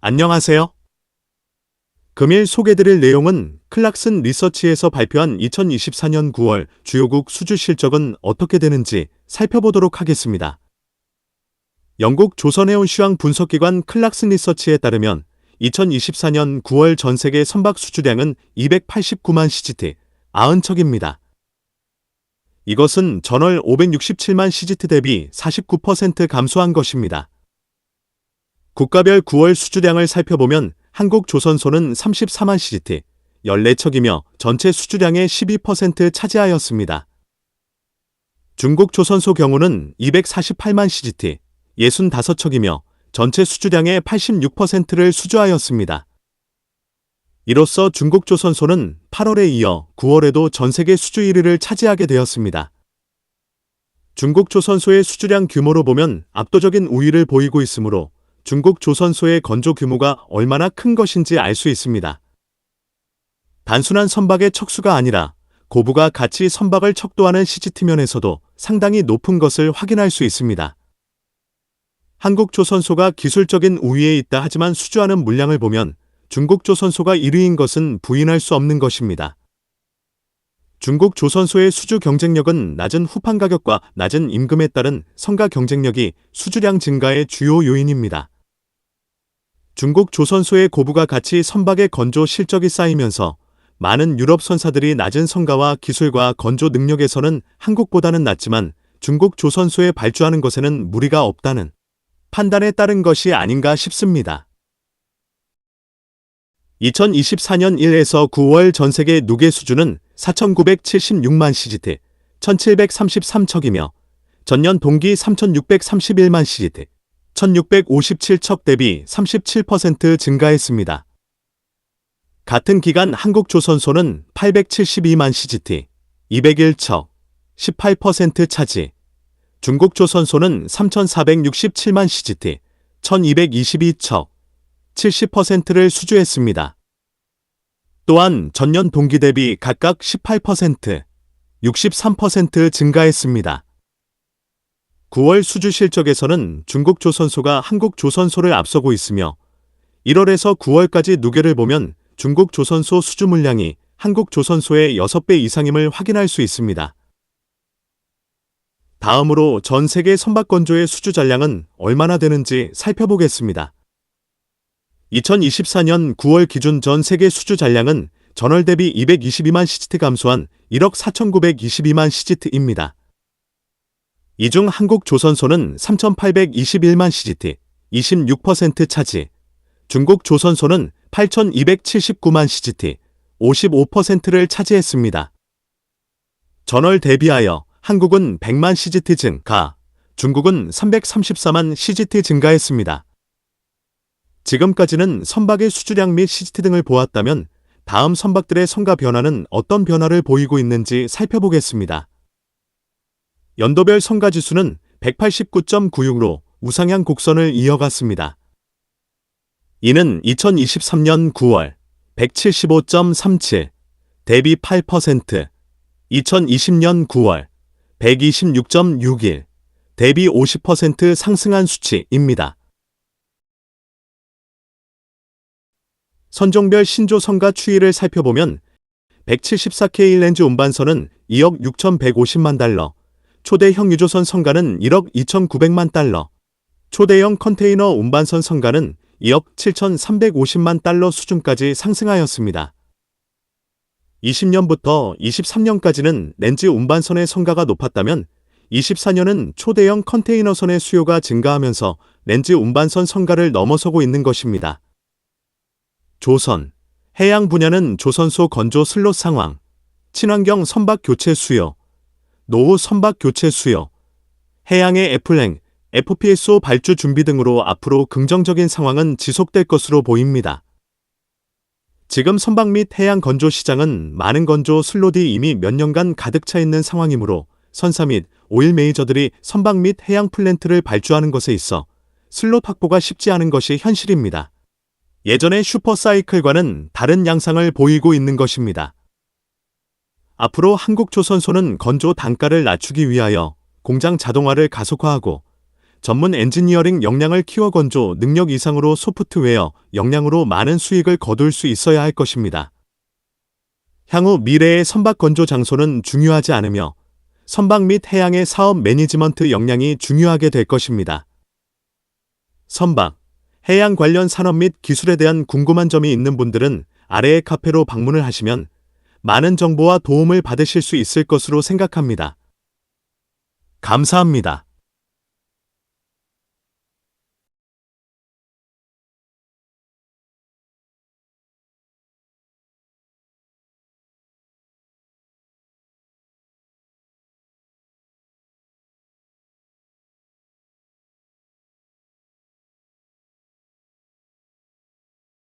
안녕하세요. 금일 소개드릴 내용은 클락슨 리서치에서 발표한 2024년 9월 주요국 수주 실적은 어떻게 되는지 살펴보도록 하겠습니다. 영국 조선해운 시황 분석기관 클락슨 리서치에 따르면 2024년 9월 전 세계 선박 수주량은 289만 CGT, 90척입니다. 이것은 전월 567만 CGT 대비 49% 감소한 것입니다. 국가별 9월 수주량을 살펴보면 한국조선소는 34만 CGT, 14척이며 전체 수주량의 12% 차지하였습니다. 중국조선소 경우는 248만 CGT, 65척이며 전체 수주량의 86%를 수주하였습니다. 이로써 중국조선소는 8월에 이어 9월에도 전세계 수주 1위를 차지하게 되었습니다. 중국조선소의 수주량 규모로 보면 압도적인 우위를 보이고 있으므로 중국 조선소의 건조 규모가 얼마나 큰 것인지 알 수 있습니다. 단순한 선박의 척수가 아니라 고부가 같이 선박을 척도하는 CGT 면에서도 상당히 높은 것을 확인할 수 있습니다. 한국 조선소가 기술적인 우위에 있다 하지만 수주하는 물량을 보면 중국 조선소가 1위인 것은 부인할 수 없는 것입니다. 중국 조선소의 수주 경쟁력은 낮은 후판 가격과 낮은 임금에 따른 성가 경쟁력이 수주량 증가의 주요 요인입니다. 중국 조선소의 고부가 같이 선박의 건조 실적이 쌓이면서 많은 유럽 선사들이 낮은 성가와 기술과 건조 능력에서는 한국보다는 낮지만 중국 조선소에 발주하는 것에는 무리가 없다는 판단에 따른 것이 아닌가 싶습니다. 2024년 1에서 9월 전세계 누계 수주는 4,976만 CGT, 1,733척이며 전년 동기 3,631만 CGT, 1,657척 대비 37% 증가했습니다. 같은 기간 한국조선소는 872만 CGT, 201척, 18% 차지, 중국조선소는 3,467만 CGT, 1,222척, 70%를 수주했습니다. 또한 전년 동기 대비 각각 18%, 63% 증가했습니다. 9월 수주 실적에서는 중국 조선소가 한국 조선소를 앞서고 있으며 1월에서 9월까지 누계를 보면 중국 조선소 수주 물량이 한국 조선소의 6배 이상임을 확인할 수 있습니다. 다음으로 전 세계 선박 건조의 수주 잔량은 얼마나 되는지 살펴보겠습니다. 2024년 9월 기준 전 세계 수주 잔량은 전월 대비 222만 CGT 감소한 1억 4,922만 CGT입니다. 이 중 한국 조선소는 3,821만 CGT, 26% 차지, 중국 조선소는 8,279만 CGT, 55%를 차지했습니다. 전월 대비하여 한국은 100만 CGT 증가, 중국은 334만 CGT 증가했습니다. 지금까지는 선박의 수주량 및 CGT 등을 보았다면 다음 선박들의 성가 변화는 어떤 변화를 보이고 있는지 살펴보겠습니다. 연도별 성가 지수는 189.96로 우상향 곡선을 이어갔습니다. 이는 2023년 9월 175.37, 대비 8%, 2020년 9월 126.61, 대비 50% 상승한 수치입니다. 선종별 신조 성가 추이를 살펴보면 174K 렌즈 운반선은 2억 6,150만 달러, 초대형 유조선 성가는 1억 2,900만 달러, 초대형 컨테이너 운반선 성가는 2억 7,350만 달러 수준까지 상승하였습니다. 20년부터 23년까지는 렌즈 운반선의 성가가 높았다면 24년은 초대형 컨테이너선의 수요가 증가하면서 렌즈 운반선 성가를 넘어서고 있는 것입니다. 조선, 해양 분야는 조선소 건조 슬롯 상황, 친환경 선박 교체 수요, 노후 선박 교체 수요, 해양의 애플랭, FPSO 발주 준비 등으로 앞으로 긍정적인 상황은 지속될 것으로 보입니다. 지금 선박 및 해양 건조 시장은 많은 건조 슬롯이 이미 몇 년간 가득 차 있는 상황이므로 선사 및 오일 메이저들이 선박 및 해양 플랜트를 발주하는 것에 있어 슬롯 확보가 쉽지 않은 것이 현실입니다. 예전의 슈퍼사이클과는 다른 양상을 보이고 있는 것입니다. 앞으로 한국조선소는 건조 단가를 낮추기 위하여 공장 자동화를 가속화하고 전문 엔지니어링 역량을 키워 건조 능력 이상으로 소프트웨어 역량으로 많은 수익을 거둘 수 있어야 할 것입니다. 향후 미래의 선박 건조 장소는 중요하지 않으며 선박 및 해양의 사업 매니지먼트 역량이 중요하게 될 것입니다. 선박, 해양 관련 산업 및 기술에 대한 궁금한 점이 있는 분들은 아래의 카페로 방문을 하시면 많은 정보와 도움을 받으실 수 있을 것으로 생각합니다. 감사합니다.